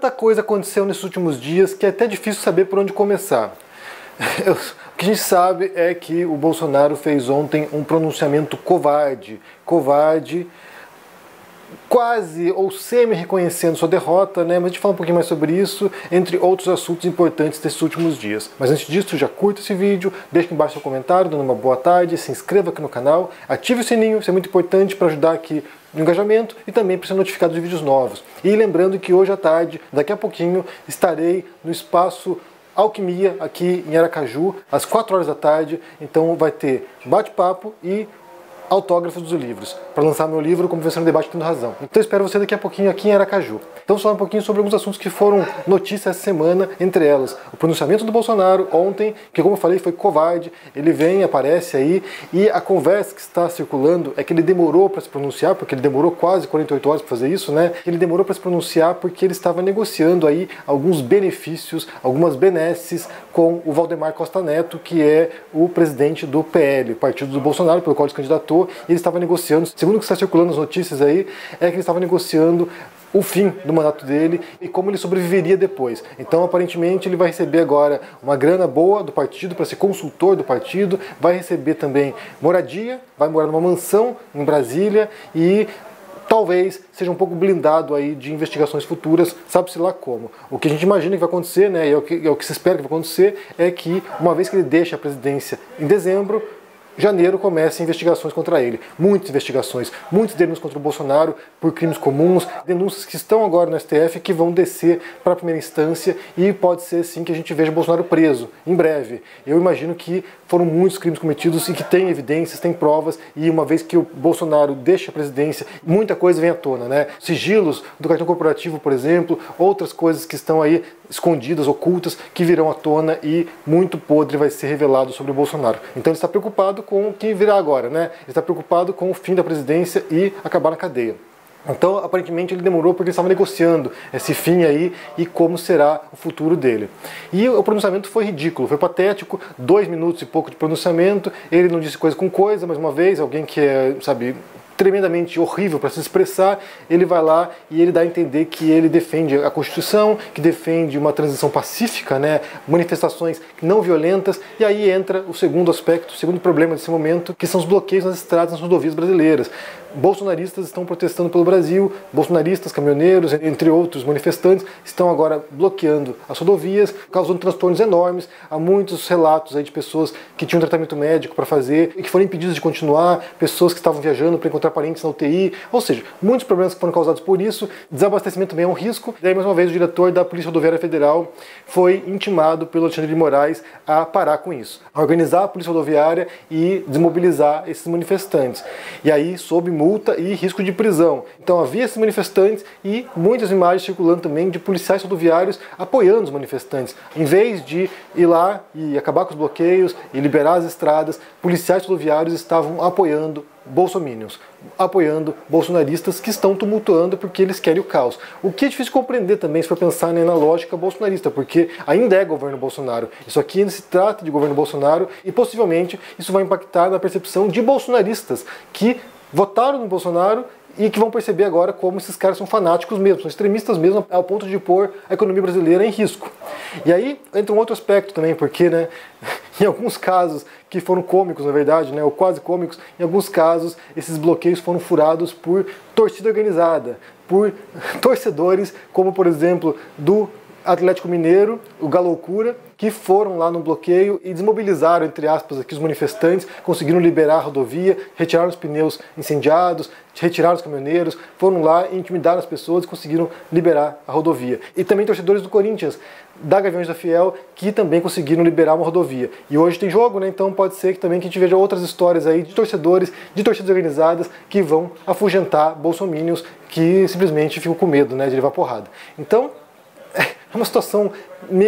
Tanta coisa aconteceu nesses últimos dias que é até difícil saber por onde começar. O que a gente sabe é que o Bolsonaro fez ontem um pronunciamento covarde, quase ou semi-reconhecendo sua derrota, né? Mas a gente fala um pouquinho mais sobre isso, entre outros assuntos importantes desses últimos dias. Mas antes disso, já curta esse vídeo, deixa aqui embaixo seu comentário, dando uma boa tarde, se inscreva aqui no canal, ative o sininho, isso é muito importante para ajudar aqui no engajamento e também para ser notificado de vídeos novos. E lembrando que hoje à tarde, daqui a pouquinho, estarei no Espaço Alquimia aqui em Aracaju, às 4 horas da tarde, então vai ter bate-papo e autógrafos dos livros, para lançar meu livro Como Vencer no Debate Tendo Razão. Então espero você daqui a pouquinho aqui em Aracaju. Então vamos falar um pouquinho sobre alguns assuntos que foram notícias essa semana, entre elas o pronunciamento do Bolsonaro ontem, que como eu falei foi covarde, ele vem, aparece aí, e a conversa que está circulando é que ele demorou para se pronunciar, porque ele demorou quase 48 horas para fazer isso, né? Ele demorou para se pronunciar porque ele estava negociando aí alguns benefícios, algumas benesses com o Valdemar Costa Neto, que é o presidente do PL, o partido do Bolsonaro, pelo qual ele se candidatou. E ele estava negociando, segundo o que está circulando nas notícias aí, é que ele estava negociando o fim do mandato dele e como ele sobreviveria depois. Então, aparentemente, ele vai receber agora uma grana boa do partido para ser consultor do partido, vai receber também moradia, vai morar numa mansão em Brasília e talvez seja um pouco blindado aí de investigações futuras, sabe-se lá como. O que a gente imagina que vai acontecer, né, e é o que se espera que vai acontecer, é que uma vez que ele deixa a presidência em dezembro, janeiro começa investigações contra ele. Muitas investigações, muitas denúncias contra o Bolsonaro por crimes comuns, denúncias que estão agora no STF que vão descer para a primeira instância e pode ser sim que a gente veja o Bolsonaro preso em breve. Eu imagino que foram muitos crimes cometidos e que tem evidências, tem provas, e uma vez que o Bolsonaro deixa a presidência, muita coisa vem à tona, né? Sigilos do cartão corporativo, por exemplo, outras coisas que estão aí escondidas, ocultas, que virão à tona e muito podre vai ser revelado sobre o Bolsonaro. Então ele está preocupado com o que virá agora, né? Ele está preocupado com o fim da presidência e acabar na cadeia. Então, aparentemente, ele demorou porque ele estava negociando esse fim aí e como será o futuro dele. E o pronunciamento foi ridículo, foi patético, 2 minutos e pouco de pronunciamento, ele não disse coisa com coisa, mais uma vez, alguém que é, sabe, tremendamente horrível para se expressar, ele vai lá e ele dá a entender que ele defende a Constituição, que defende uma transição pacífica, né, manifestações não violentas, e aí entra o segundo aspecto, o segundo problema desse momento, que são os bloqueios nas estradas, nas rodovias brasileiras. Bolsonaristas estão protestando pelo Brasil, bolsonaristas, caminhoneiros, entre outros manifestantes, estão agora bloqueando as rodovias, causando transtornos enormes. Há muitos relatos aí de pessoas que tinham tratamento médico para fazer e que foram impedidas de continuar, pessoas que estavam viajando para encontrar parentes na UTI, ou seja, muitos problemas que foram causados por isso. Desabastecimento também é um risco. E aí, mais uma vez, o diretor da Polícia Rodoviária Federal foi intimado pelo Alexandre de Moraes a parar com isso, a organizar a Polícia Rodoviária e desmobilizar esses manifestantes. E aí, sob multa e risco de prisão. Então havia esses manifestantes e muitas imagens circulando também de policiais rodoviários apoiando os manifestantes. Em vez de ir lá e acabar com os bloqueios e liberar as estradas, policiais rodoviários estavam apoiando bolsominions, apoiando bolsonaristas que estão tumultuando porque eles querem o caos. O que é difícil compreender também se for pensar, né, na lógica bolsonarista, porque ainda é governo Bolsonaro. Isso aqui ainda se trata de governo Bolsonaro e possivelmente isso vai impactar na percepção de bolsonaristas que votaram no Bolsonaro e que vão perceber agora como esses caras são fanáticos mesmo, são extremistas mesmo, ao ponto de pôr a economia brasileira em risco. E aí entra um outro aspecto também, porque, né, em alguns casos que foram cômicos, na verdade, né, ou quase cômicos, em alguns casos esses bloqueios foram furados por torcida organizada, por torcedores, como por exemplo do Atlético Mineiro, o Galoucura, que foram lá no bloqueio e desmobilizaram, entre aspas, aqui os manifestantes, conseguiram liberar a rodovia, retiraram os pneus incendiados, retiraram os caminhoneiros, foram lá e intimidaram as pessoas e conseguiram liberar a rodovia. E também torcedores do Corinthians, da Gaviões da Fiel, que também conseguiram liberar uma rodovia. E hoje tem jogo, né? Então pode ser que também que a gente veja outras histórias aí de torcedores, de torcidas organizadas que vão afugentar bolsominions que simplesmente ficam com medo, né, de levar porrada. Então, é uma situação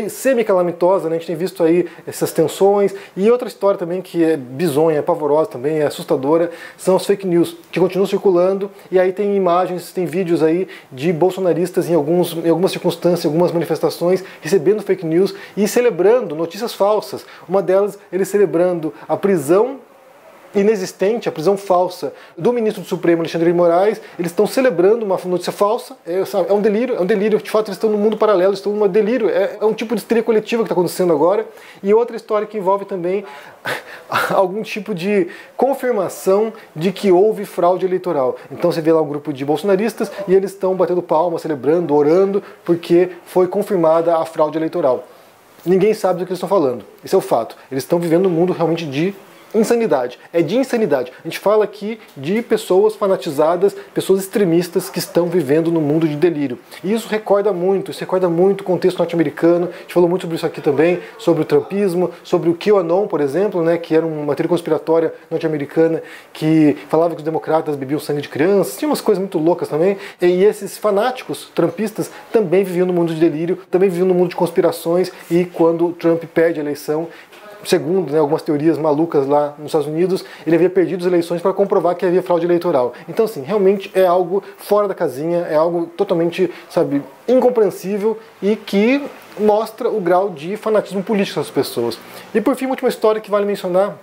semi-calamitosa, né? A gente tem visto aí essas tensões. E outra história também que é bizonha, é pavorosa também, é assustadora, são as fake news, que continuam circulando, e aí tem imagens, tem vídeos aí de bolsonaristas em algumas circunstâncias, algumas manifestações, recebendo fake news e celebrando notícias falsas. Uma delas, eles celebrando a prisão inexistente, a prisão falsa do ministro do Supremo, Alexandre de Moraes. Eles estão celebrando uma notícia falsa, é um delírio, de fato eles estão no mundo paralelo, estão num delírio, é um tipo de histeria coletiva que está acontecendo agora. E outra história que envolve também algum tipo de confirmação de que houve fraude eleitoral. Então você vê lá um grupo de bolsonaristas e eles estão batendo palmas, celebrando, orando, porque foi confirmada a fraude eleitoral. Ninguém sabe do que eles estão falando, esse é o fato. Eles estão vivendo um mundo realmente de insanidade, é de insanidade. A gente fala aqui de pessoas fanatizadas, pessoas extremistas que estão vivendo no mundo de delírio. E isso recorda muito o contexto norte-americano. A gente falou muito sobre isso aqui também, sobre o trumpismo, sobre o QAnon, por exemplo, né, que era uma teoria conspiratória norte-americana que falava que os democratas bebiam sangue de crianças, tinha umas coisas muito loucas também. E esses fanáticos trumpistas também viviam no mundo de delírio, também viviam no mundo de conspirações, e quando o Trump perde a eleição, segundo algumas teorias malucas lá nos Estados Unidos, ele havia perdido as eleições para comprovar que havia fraude eleitoral. Então, assim, realmente é algo fora da casinha, é algo totalmente, incompreensível e que mostra o grau de fanatismo político dessas pessoas. E por fim, uma última história que vale mencionar,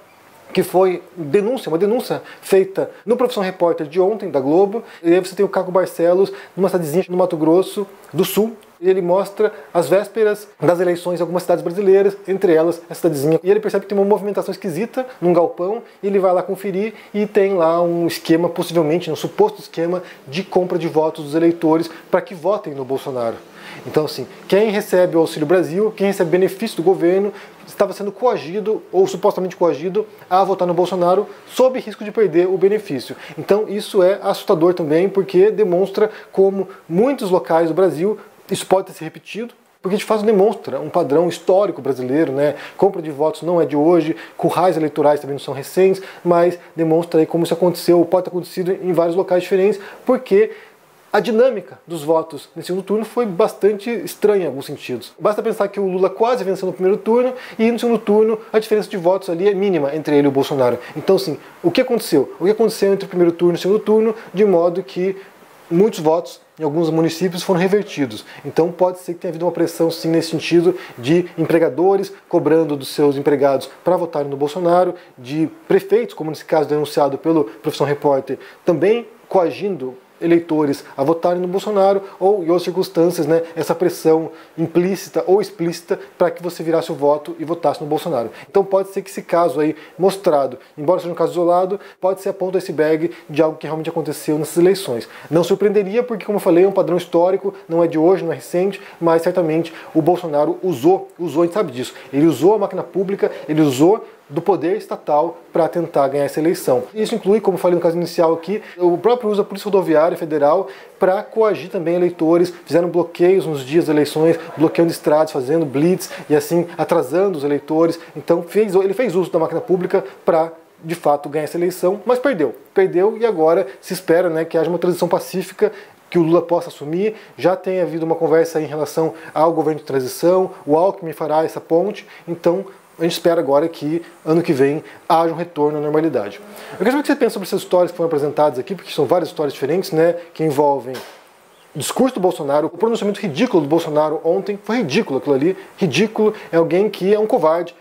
que foi uma denúncia feita no Profissão Repórter de ontem, da Globo. E aí você tem o Caco Barcelos, numa cidadezinha no Mato Grosso do Sul. E ele mostra as vésperas das eleições em algumas cidades brasileiras, entre elas a cidadezinha. E ele percebe que tem uma movimentação esquisita num galpão, e ele vai lá conferir e tem lá um esquema, possivelmente, um suposto esquema de compra de votos dos eleitores para que votem no Bolsonaro. Então, assim, quem recebe o Auxílio Brasil, quem recebe benefício do governo, estava sendo coagido, ou supostamente coagido, a votar no Bolsonaro sob risco de perder o benefício. Então, isso é assustador também, porque demonstra como muitos locais do Brasil, isso pode ter se repetido, porque de fato demonstra um padrão histórico brasileiro, né? Compra de votos não é de hoje, currais eleitorais também não são recentes, mas demonstra aí como isso aconteceu, ou pode ter acontecido em vários locais diferentes, porque a dinâmica dos votos nesse segundo turno foi bastante estranha em alguns sentidos. Basta pensar que o Lula quase venceu no primeiro turno, e no segundo turno a diferença de votos ali é mínima entre ele e o Bolsonaro. Então, assim, o que aconteceu? O que aconteceu entre o primeiro turno e o segundo turno, de modo que muitos votos em alguns municípios foram revertidos. Então pode ser que tenha havido uma pressão, sim, nesse sentido, de empregadores cobrando dos seus empregados para votarem no Bolsonaro, de prefeitos, como nesse caso denunciado pelo Profissão Repórter, também coagindo eleitores a votarem no Bolsonaro, ou em outras circunstâncias, né, essa pressão implícita ou explícita para que você virasse o voto e votasse no Bolsonaro. Então pode ser que esse caso aí mostrado, embora seja um caso isolado, pode ser a ponta do iceberg de algo que realmente aconteceu nessas eleições. Não surpreenderia porque, como eu falei, é um padrão histórico, não é de hoje, não é recente, mas certamente o Bolsonaro usou, a gente sabe disso, ele usou a máquina pública, ele usou do poder estatal para tentar ganhar essa eleição. Isso inclui, como falei no caso inicial aqui, o próprio uso da Polícia Rodoviária Federal para coagir também eleitores, fizeram bloqueios nos dias das eleições, bloqueando estradas, fazendo blitz e assim atrasando os eleitores. Então ele fez uso da máquina pública para de fato ganhar essa eleição, mas perdeu e agora se espera, né, que haja uma transição pacífica, que o Lula possa assumir. Já tem havido uma conversa em relação ao governo de transição, o Alckmin fará essa ponte, então a gente espera agora que ano que vem haja um retorno à normalidade. Eu quero saber o que você pensa sobre essas histórias que foram apresentadas aqui, porque são várias histórias diferentes, né, que envolvem o discurso do Bolsonaro, o pronunciamento ridículo do Bolsonaro ontem, foi ridículo aquilo ali, ridículo, é alguém que é um covarde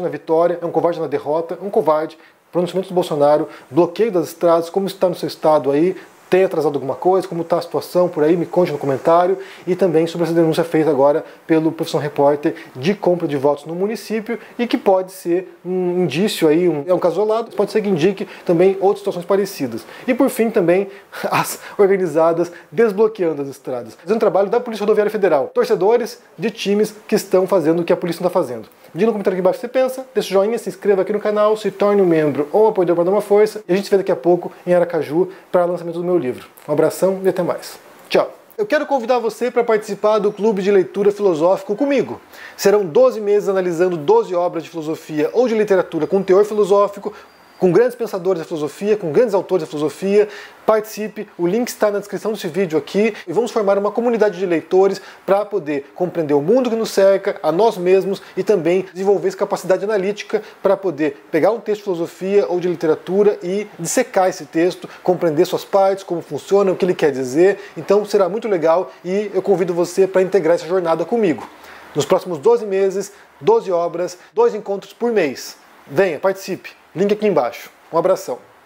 na vitória, é um covarde na derrota, é um covarde. Pronunciamento do Bolsonaro, bloqueio das estradas, como está no seu estado aí, tem atrasado alguma coisa, como está a situação por aí, me conte no comentário. E também sobre essa denúncia feita agora pelo Profissão Repórter de compra de votos no município, e que pode ser um indício aí, é um caso isolado, pode ser que indique também outras situações parecidas. E por fim também as organizadas desbloqueando as estradas. Fazendo um trabalho da Polícia Rodoviária Federal, torcedores de times que estão fazendo o que a polícia não está fazendo. Me diga no comentário aqui embaixo o que você pensa, deixa o joinha, se inscreva aqui no canal, se torne um membro ou um apoiador para dar uma força, e a gente se vê daqui a pouco em Aracaju para o lançamento do meu livro. Um abração e até mais. Tchau! Eu quero convidar você para participar do Clube de Leitura Filosófico comigo. Serão 12 meses analisando 12 obras de filosofia ou de literatura com teor filosófico, com grandes pensadores da filosofia, com grandes autores da filosofia. Participe, o link está na descrição desse vídeo aqui, e vamos formar uma comunidade de leitores para poder compreender o mundo que nos cerca, a nós mesmos, e também desenvolver essa capacidade analítica para poder pegar um texto de filosofia ou de literatura e dissecar esse texto, compreender suas partes, como funciona, o que ele quer dizer. Então será muito legal e eu convido você para integrar essa jornada comigo. Nos próximos 12 meses, 12 obras, 2 encontros por mês. Venha, participe! Link aqui embaixo. Um abração.